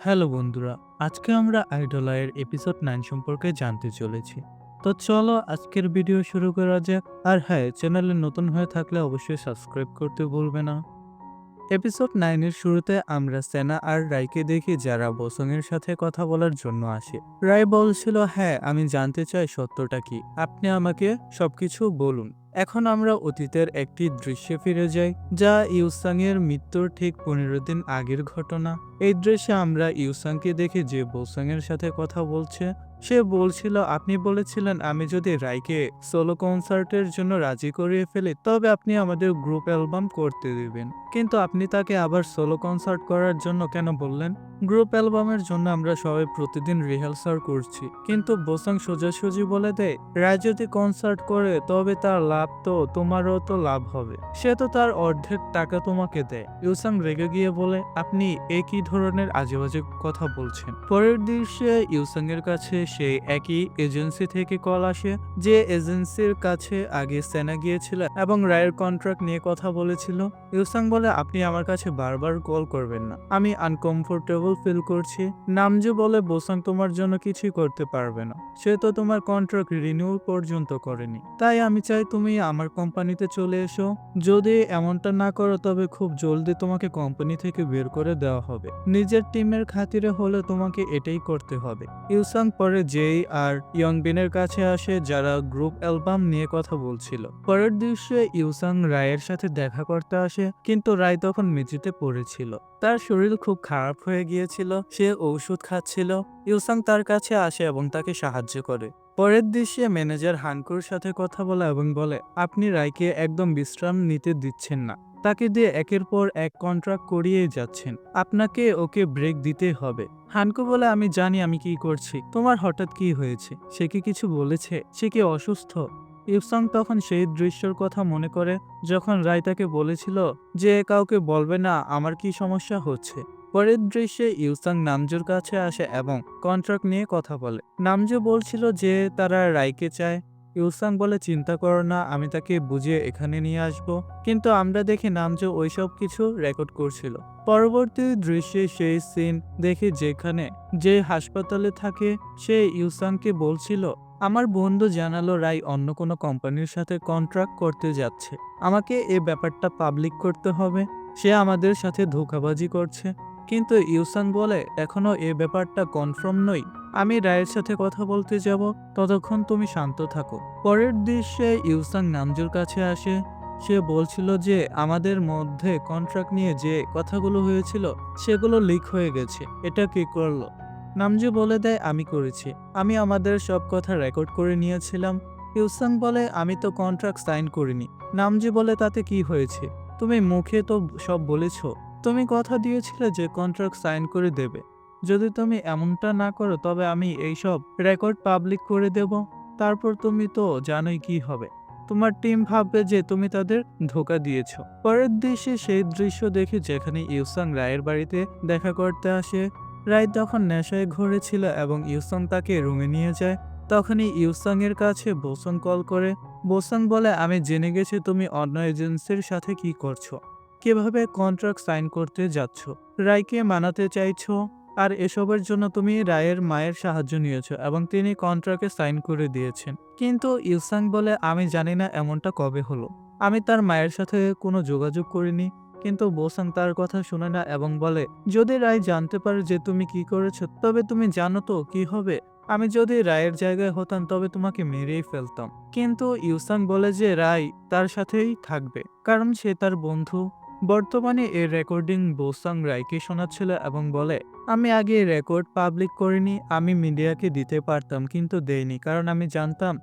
Hello বন্ধুরা, আজকে আমরা আইডলাইয়ের এপিসোড 9 সম্পর্কে জানতে চলেছি। তো চলো আজকের ভিডিও শুরু করা যাক। আর হ্যাঁ, চ্যানেলে নতুন হয়ে থাকলে অবশ্যই সাবস্ক্রাইব করতে ভুলবে না। এপিসোড 9 এর শুরুতে আমরা সেনা আর রাইকে দেখি যারা বোসংয়ের সাথে কথা বলার জন্য আসে। রাই বলছিল, হ্যাঁ আমি জানতে চাই সত্যটা কি, আপনি আমাকে সবকিছু বলুন। এখন আমরা অতীতের একটি দৃশ্যে ফিরে যাই, যা ইউসাং এর মৃত্যুর ঠিক 15 দিন আগের ঘটনা। এই দৃশ্যে আমরা ইউসাংকে দেখি যে বোসং এর সাথে কথা বলছে। সে বলছিল, আপনি বলেছিলেন আমি যদি রাইকে সোলো কনসার্টের জন্য রাজি করিয়ে ফেলি তবে আপনি আমাদের গ্রুপ অ্যালবাম করতে দিবেন, কিন্তু আপনি তাকে আবার সোলো কনসার্ট করার জন্য কেন বললেন? গ্রুপ অ্যালবামের জন্য আমরা সবাই প্রতিদিন রিহার্সাল করছি। কিন্তু বোসাং সোজাসুজি বলে দেয়, রায় যদি কনসার্ট করে তবে তার লাভ তো তোমারও তো লাভ হবে, সে তো তার অর্ধেক টাকা তোমাকে দেয়। ইউসাং রেগে গিয়ে বলে, আপনি একই ধরনের আজেবাজে কথা বলছেন। পরের দৃশ্যে ইউসাং এর কাছে সেই একই এজেন্সি থেকে কল আসে, যে এজেন্সির কাছে আগে সেনা গিয়েছিল এবং রায়ের কন্ট্রাক্ট নিয়ে কথা বলেছিল। ইউসাং বলে, আপনি আমার কাছে বারবার কল করবেন না, আমি আনকমফোর্টেবল ফিল করছি। নামজু বলে, বোসাং তোমার জন্য কিছুই করতে পারবে না, সে তো তোমার কন্ট্রাক্ট রিনিউ পর্যন্ত করেনি। তাই আমি চাই তুমি আমার কোম্পানিতে চলে এসো। যদি এমনটা না করো তবে খুব জলদি তোমাকে কোম্পানি থেকে বের করে দেওয়া হবে। নিজের টিমের খাতিরে হলে তোমাকে এটাই করতে হবে। ইউসাং পরে জেই আর ইয়ংবিনের কাছে আসে, যারা গ্রুপ অ্যালবাম নিয়ে কথা বলছিল। পরের দৃশ্যে ইউসাং রায়ের সাথে দেখা করতে আসে, কিন্তু রায় তখন মেঝেতে পড়েছিল। তার শরীর খুব খারাপ হয়ে গিয়েছিল, সে ঔষধ খাচ্ছিল। ইউসাং তার কাছে আসে এবং তাকে সাহায্য করে। পরের দৃশ্যে ম্যানেজার হানকুর সাথে কথা বলে এবং বলে, আপনি রায়কে একদম বিশ্রাম নিতে দিচ্ছেন না, তাকে দিয়ে একের পর এক কন্ট্রাক্ট করিয়েই যাচ্ছেন, আপনাকে ওকে ব্রেক দিতে হবে। হানকু বলে, আমি জানি আমি কি করছি, তোমার হঠাৎ কি হয়েছে, সে কি কিছু বলেছে, সে কি অসুস্থ? ইউসাং তখন সেই দৃশ্যের কথা মনে করে যখন রায় তাকে বলেছিল যে কাউকে বলবে না আমার কি সমস্যা হচ্ছে। পরের দৃশ্যে ইউসাং নামজুর কাছে আসে এবং কন্ট্রাক্ট নিয়ে কথা বলে। নামজু বলছিল যে তারা রায়কে চায়। ইউসাং বলে, চিন্তা করো না, আমি তাকে বুঝিয়ে এখানে নিয়ে আসব। কিন্তু আমরা দেখি নামজু ওইসব কিছু রেকর্ড করছিল। পরবর্তী দৃশ্যে সেই সিন দেখি যেখানে যে হাসপাতালে থাকে সে ইউসাংকে বলছিল, আমার বন্ধু জানালো রাই অন্য কোনো কোম্পানির সাথে কন্ট্রাক্ট করতে যাচ্ছে, আমাকে এই ব্যাপারটা পাবলিক করতে হবে, সে আমাদের সাথে ধোঁকাবাজি করছে। কিন্তু ইউসাং বলে, এখনো এ ব্যাপারটা কনফার্ম নই, আমি রায়ের সাথে কথা বলতে যাব, ততক্ষণ তুমি শান্ত থাকো। পরের দৃশ্যে ইউসাং নামজুর কাছে আসে, সে বলছিল যে আমাদের মধ্যে কন্ট্রাক্ট নিয়ে যে কথাগুলো হয়েছিল সেগুলো লিক হয়ে গেছে, এটা কি করলো? নামজু বলে দেয়, আমি করেছি, আমি আমাদের সব কথা রেকর্ড করে নিয়েছিলাম। ইউসাং বলে, আমি তো কন্ট্রাক্ট সাইন করিনি। নামজু বলে, তাতে কি হয়েছে, তুমি মুখে তো সব বলেছো, তুমি কথা দিয়েছিলে যে কন্ট্রাক্ট সাইন করে দেবে, যদি তুমি এমনটা না করো তবে আমি এইসব রেকর্ড পাবলিক করে দেব, তারপর তুমি তো জানোই কি হবে, তোমার টিম ভাববে যে তুমি তাদের ধোকা দিয়েছো। পরের দৃশ্যে সেই দৃশ্য দেখি যেখানে ইউসাং রায়ের বাড়িতে দেখা করতে আসে। রায় তখন নেশায় ঘুরেছিল এবং ইউসাং তাকে রুমে নিয়ে যায়। তখনই ইউসাং এর কাছে বোসং কল করে। বোসং বলে, আমি জেনে গেছি তুমি অন্য এজেন্সির সাথে কি করছো, কিভাবে কন্ট্রাক্ট সাইন করতে যাচ্ছ, রায়কে মানাতে চাইছো, আর এসবের জন্য তুমি রায়ের মায়ের সাহায্য নিয়েছো এবং তিনি কন্ট্রাক্টে সাইন করে দিয়েছেন। কিন্তু ইউসাং বলে, আমি জানি না এমনটা কবে হলো, আমি তার মায়ের সাথে কোনো যোগাযোগ করিনি। কিন্তু বোসাং তার কথা শুনে না এবং বলে, যদি রায় জানতে পারে যে তুমি কি করেছো তবে তুমি জানো তো কি হবে, আমি যদি রায়ের জায়গায় হতাম তবে তোমাকে মেরেই ফেলতাম। কিন্তু ইউসাং বলে যে রায় তার সাথেই থাকবে, কারণ সে তার বন্ধু। বর্তমানে এই রেকর্ডিং বোসাং রায়কে শোনাচ্ছিল এবং বলে, আমি আগে রেকর্ড পাবলিক করিনি, আমি মিডিয়াকে দিতে পারতাম কিন্তু দেইনি, কারণ আমি জানতাম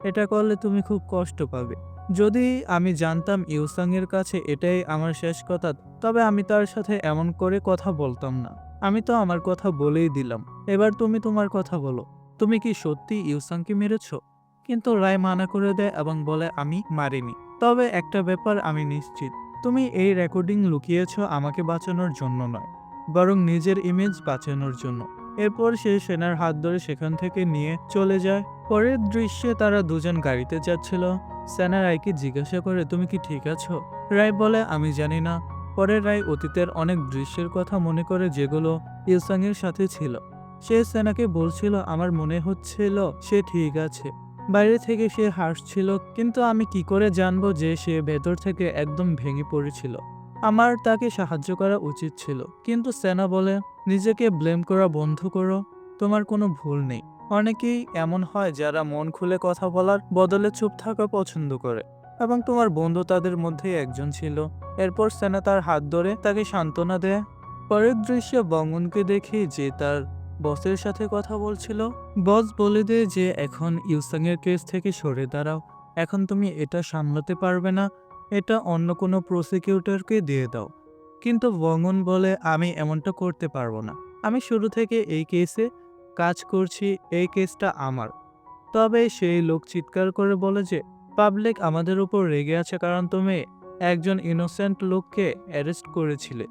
এটা করলে তুমি খুব কষ্ট পাবে। যদি আমি জানতাম ইউসাং এর কাছে এটাই আমার শেষ কথা তবে আমি তার সাথে এমন করে কথা বলতাম না, আমি তো আমার কথা বলেই দিলাম, এবার তুমি তোমার কথা বলো, তুমি কি সত্যি ইউসাংকে মেরেছো? কিন্তু রায় মানা করে দেয় এবং বলে, আমি মারিনি, তবে একটা ব্যাপার আমি নিশ্চিত, তুমি এই রেকর্ডিং লুকিয়েছো আমাকে বাঁচানোর জন্য নয়, বরং নিজের ইমেজ বাঁচানোর জন্য। এরপর সে সেনার হাত ধরে সেখান থেকে নিয়ে চলে যায়। পরের দৃশ্যে তারা দুজন গাড়িতে যাচ্ছিল। সেনা রায়কে জিজ্ঞাসা করে, তুমি কি ঠিক আছো? রায় বলে, আমি জানি না, পরে রায় অতীতের অনেক দৃশ্যের কথা মনে করে যেগুলো ইলসাংয়ের সাথে ছিল। সে সেনাকে বলছিল, আমার মনে হচ্ছিল সে ঠিক আছে। বাইরে থেকে সে হাসছিল, কিন্তু আমি কি করে জানবো যে সে ভেতর থেকে একদম ভেঙে পড়েছিল। আমার তাকে সাহায্য করা উচিত ছিল। কিন্তু সেনা বলে, নিজেকে ব্লেম করা বন্ধ করো, তোমার কোনো ভুল নেই। অনেকেই এমন হয় যারা মন খুলে কথা বলার বদলে চুপ থাকা পছন্দ করে, এবং তোমার বন্ধু তাদের মধ্যেই একজন ছিল। এরপর সেনা তার হাত ধরে তাকে সান্ত্বনা দেয়। পরের দৃশ্যে বঙ্গনকে দেখি যে তার বসের সাথে কথা বলছিল। বস বলে দেয় যে এখন ইউসাংয়ের কেস থেকে সরে দাঁড়াও, এখন তুমি এটা সামলাতে পারবে না, এটা অন্য কোনো প্রসিকিউটরকে দিয়ে দাও। কিন্তু বঙ্গন বলে, আমি এমনটা করতে পারবো না, আমি শুরু থেকে এই কেসে কাজ করছি, এই কেসটা আমার। তবে সেই লোক চিৎকার করে বলে যে পাবলিক আমাদের উপর রেগে আছে কারণ তুমি একজন ইনোসেন্ট লোককে অ্যারেস্ট করেছিলে।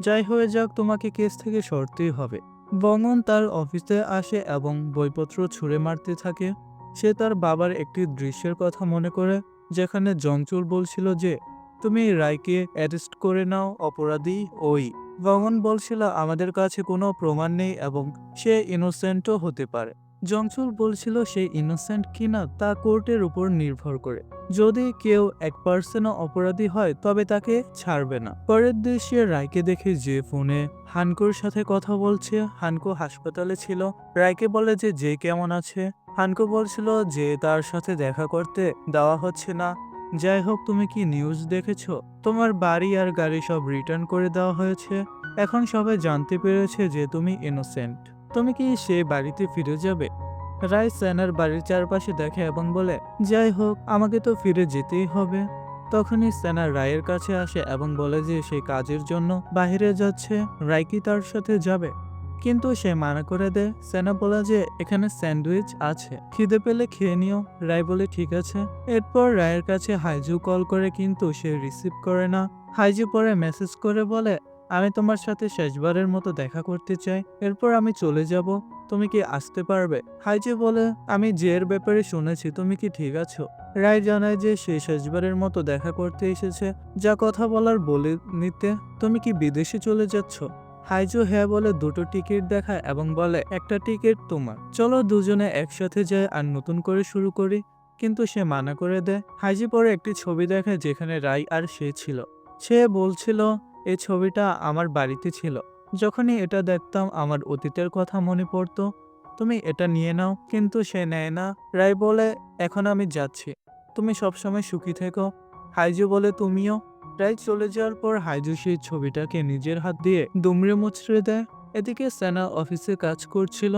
যাই হয়ে যাক, তোমাকে কেস থেকে সরতেই হবে। বঙ্গন তার অফিসে আসে এবং বইপত্র ছুঁড়ে মারতে থাকে। সে তার বাবার একটি দৃশ্যের কথা মনে করে যেখানে জংচুল বলছিল যে তুমি রায়কে অ্যারেস্ট করে নাও, অপরাধী ওই। বঙ্গন বলছিল আমাদের কাছে কোনো প্রমাণ নেই এবং সে ইনোসেন্টও হতে পারে। জংচুল বলছিল সে ইনোসেন্ট কিনা তা কোর্টের উপর নির্ভর করে। যদি কেউ 1% অপরাধী হয় তবে তাকে ছাড়বে না। পরের দৃশ্যে রায়কে দেখে যে ফোনে হানকোর সাথে কথা বলছে। হানকো হাসপাতালে ছিল। রায়কে বলে যে যে কেমন আছে। হানকো বলছিল যে তার সাথে দেখা করতে দেওয়া হচ্ছে না। যাই হোক, তুমি কি নিউজ দেখেছো? তোমার বাড়ি আর গাড়ি সব রিটার্ন করে দেওয়া হয়েছে। এখন সবাই জানতে পেরেছে যে তুমি ইনোসেন্ট। তুমি কি সে বাড়িতে ফিরে যাবে? রায় সেনার বাড়ির চারপাশে দেখে এবং বলে, যাই হোক, আমাকে তো ফিরে যেতেই হবে। তখনই সেনা রায়ের কাছে আসে এবং বলে যে সে কাজের জন্য বাইরে যাচ্ছে। রায় কি তার সাথে যাবে? কিন্তু সে মানা করে দেয়। সেনা বলে যে এখানে স্যান্ডউইচ আছে, খিদে পেলে খেয়ে নিও। রায় বলে ঠিক আছে। এরপর রায়ের কাছে হাইজু কল করে, কিন্তু সে রিসিভ করে না। হাইজু পরে মেসেজ করে বলে, আমি তোমার সাথে শেষবারের মতো দেখা করতে চাই, এরপর আমি চলে যাব, তুমি কি আসতে পারবে? হাইজু বলে, আমি জের ব্যাপারে শুনেছি, তুমি কি ঠিক আছো? রায় জানায় যে সে শেষবারের মতো দেখা করতে এসেছে, যা কথা বলার বলে নিতে। তুমি কি বিদেশে চলে যাচ্ছ? হাইজু হ্যাঁ বলে দুটো টিকিট দেখায় এবং বলে একটা টিকিট তোমার, চলো দুজনে একসাথে যাই আর নতুন করে শুরু করি। কিন্তু সে মানা করে দেয়। হাইজু পরে একটি ছবি দেখে যেখানে রায় আর সে ছিল। সে বলছিল, এই ছবিটা আমার বাড়িতে ছিল, যখনই এটা দেখতাম আমার অতীতের কথা মনে পড়তো, তুমি এটা নিয়ে নাও। কিন্তু সে নেয় না। রায় বলে, এখন আমি যাচ্ছি, তুমি সবসময় সুখী থেকো। হাইজু বলে, তুমিও। রায় চলে যাওয়ার পর হাইজু সেই ছবিটাকে নিজের হাত দিয়ে দুমড়ে মুচড়ে দেয়। এদিকে সেনা অফিসে কাজ করছিল।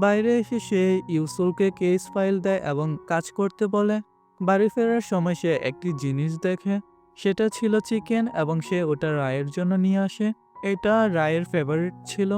বাইরে এসে সে ইউসুলকে কেস ফাইল দেয় এবং কাজ করতে বলে। বাড়ি ফেরার সময় সে একটি জিনিস দেখে, সেটা ছিল চিকেন, এবং সে ওটা রায়ের জন্য নিয়ে আসে। এটা রায়ের ফেভারিট ছিল।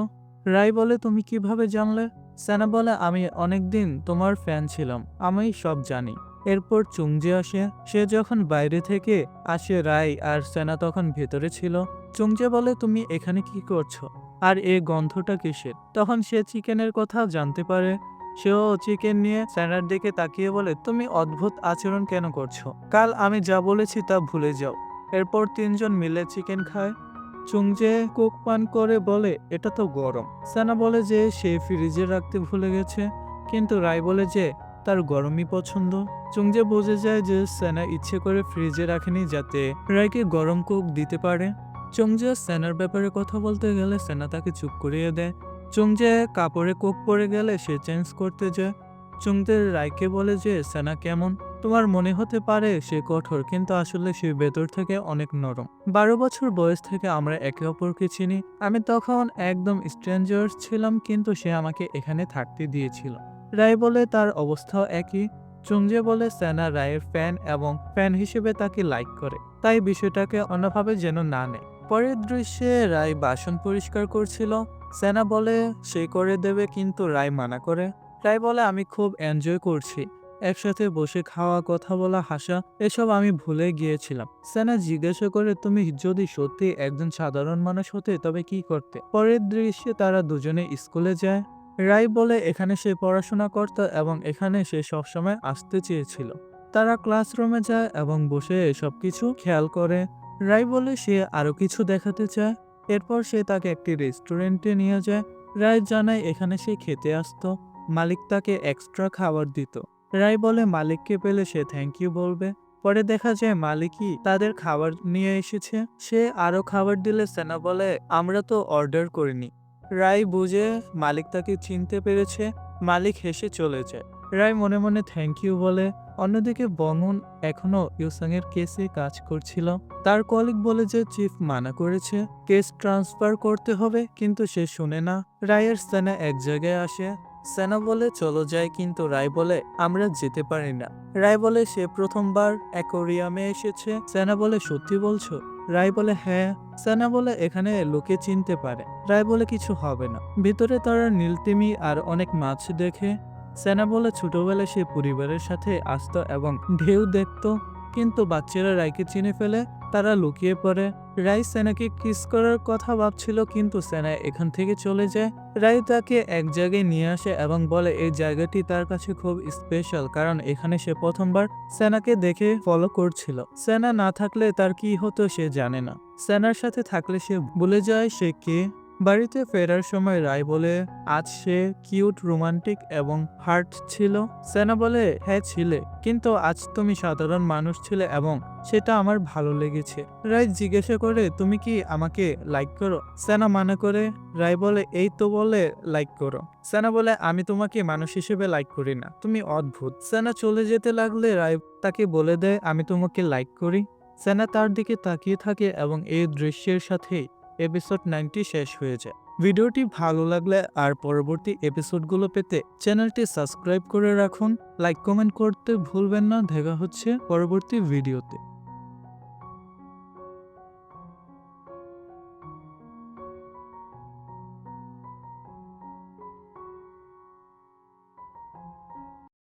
রায় বলে, তুমি কিভাবে জানলে? সেনা বলে, আমি অনেকদিন তোমার ফ্যান ছিলাম, আমি সব জানি। এরপর চুংজে আসে। সে যখন বাইরে থেকে আসে, রায় আর সেনা তখন ভেতরে ছিল। চুংজে বলে, তুমি এখানে কি করছো? আর এই গন্ধটা কিসের? তখন সে চিকেনের কথা জানতে পারে। সেও চিকেন নিয়ে সেনার দিকে তাকিয়ে বলে, তুমি অদ্ভুত আচরণ কেন করছো? কাল আমি যা বলেছি তা ভুলে যাও। এরপর তিনজন মিলে চিকেন খায়। চুংজে কোক পান করে বলে, এটা তো গরম। সেনা বলে যে সে ফ্রিজে রাখতে ভুলে গেছে, কিন্তু রায় বলে যে তার গরমই পছন্দ। চুংজে বুঝে যায় যে সেনা ইচ্ছে করে ফ্রিজে রাখেনি যাতে রায়কে গরম কোক দিতে পারে। চুংজে সেনার ব্যাপারে কথা বলতে গেলে সেনা তাকে চুপ করিয়ে দেয়। চুংজে কাপড়ে কোক পরে গেলে সে চেঞ্জ করতে যায়। চুংজে রায়কে বলে যে সেনা কেমন? তোমার মনে হতে পারে সে কঠোর, কিন্তু আসলে সে ভেতর থেকে অনেক নরম। 12 বছর বয়স থেকে আমরা একে অপরকে চিনি। আমি তখন একদম স্ট্রেঞ্জার ছিলাম, কিন্তু সে আমাকে এখানে থাকতে দিয়েছিল। রায় বলে তার অবস্থাও একই। চুংজে বলে সেনা রায়ের ফ্যান এবং ফ্যান হিসেবে তাকে লাইক করে, তাই বিষয়টাকে অন্যভাবে যেন না নেয়। পরের দৃশ্যে রায় বাসন পরিষ্কার করছিল। সেনা বলে সে করে দেবে, কিন্তু রায় মানা করে। রায় বলে, আমি খুব এনজয় করছি, একসাথে বসে খাওয়া, কথা বলা, হাসা, এসব আমি ভুলে গিয়েছিলাম। সেনা জিজ্ঞাসা করে, তুমি যদি সত্যি একজন সাধারণ মানুষ হতে তবে কি করতে? পরের দৃশ্যে তারা দুজনে স্কুলে যায়। রায় বলে এখানে সে পড়াশোনা করত এবং এখানে সে সবসময় আসতে চেয়েছিল। তারা ক্লাসরুমে যায় এবং বসে সবকিছু খেয়াল করে। রায় বলে সে আরো কিছু দেখাতে চায়। এরপর সে তাকে একটি রেস্টুরেন্টে নিয়ে যায়। রায় জানায় এখানে সে খেতে আসতো, মালিক তাকে এক্সট্রা খাবার দিত। রায় বলে মালিককে পেলে সে থ্যাংক ইউ বলবে। পরে দেখা যায় মালিকই তাদের খাবার নিয়ে এসেছে। সে আরো খাবার দিলে সেনা বলে আমরা তো অর্ডার করিনি। রায় বুঝে মালিক তাকে চিনতে পেরেছে। মালিক হেসে চলে যায়। রায় মনে মনে থ্যাংক ইউ বলে। অন্যদিকে বঙুন এখনো ইউসাং এর কেসে কাজ করছিল। তার কলিগ বলে যে চিফ মানা করেছে, কেস ট্রান্সফার করতে হবে, কিন্তু সে শুনে না। রায়ের সেনা এক জায়গায় আসে। সেনা বলে চলো যাই, কিন্তু রায় বলে আমরা যেতে পারি না। রায় বলে সে প্রথমবার অ্যাকোরিয়ামে এসেছে। সেনা বলে সত্যি বলছো? রায় বলে হ্যাঁ। সেনা বলে এখানে লোকে চিনতে পারে। রায় বলে কিছু হবে না। ভিতরে তারা নীলতিমি আর অনেক মাছ দেখে। সেনা বলে ছোটবেলায় সে পরিবারের সাথে আসতো এবং ঢেউ দেখতো, কিন্তু বাচ্চারা রায়কে চিনে ফেলে, তারা লুকিয়ে পড়ে। রায় সেনাকে কিস করার কথা ভাবছিল, কিন্তু সেনা এখান থেকে চলে যায়। রায় তাকে এক জায়গায় নিয়ে আসে এবং বলে এই জায়গাটি তার কাছে খুব স্পেশাল, কারণ এখানে সে প্রথমবার সেনাকে দেখে ফলো করছিল। সেনা না থাকলে তার কি হতো সে জানে না। সেনার সাথে থাকলে সে ভুলে যায় সে কে। বাড়িতে ফেরার সময় রায় বলে আজ সে কিউট, রোমান্টিক এবং হার্ট ছিল। সেনা বলে হ্যাঁ ছিলে, কিন্তু আজ তুমি সাধারণ মানুষ ছিলে এবং সেটা আমার ভালো লেগেছে। রায় জিজ্ঞাসা করে তুমি কি আমাকে লাইক করো? সেনা মানা করে। রায় বলে এই তো বলে লাইক করো। সেনা বলে আমি তোমাকে মানুষ হিসেবে লাইক করি না, তুমি অদ্ভুত। সেনা চলে যেতে লাগলে রায় তাকে বলে দেয় আমি তোমাকে লাইক করি। সেনা তার দিকে তাকিয়ে থাকে এবং এই দৃশ্যের সাথেই এপিসোড 90 শেষ হয়ে যায়। ভিডিওটি ভালো লাগলে আর পরবর্তী এপিসোডগুলো পেতে চ্যানেলটি সাবস্ক্রাইব করে রাখুন। লাইক কমেন্ট করতে ভুলবেন না। দেখা হচ্ছে পরবর্তী ভিডিওতে।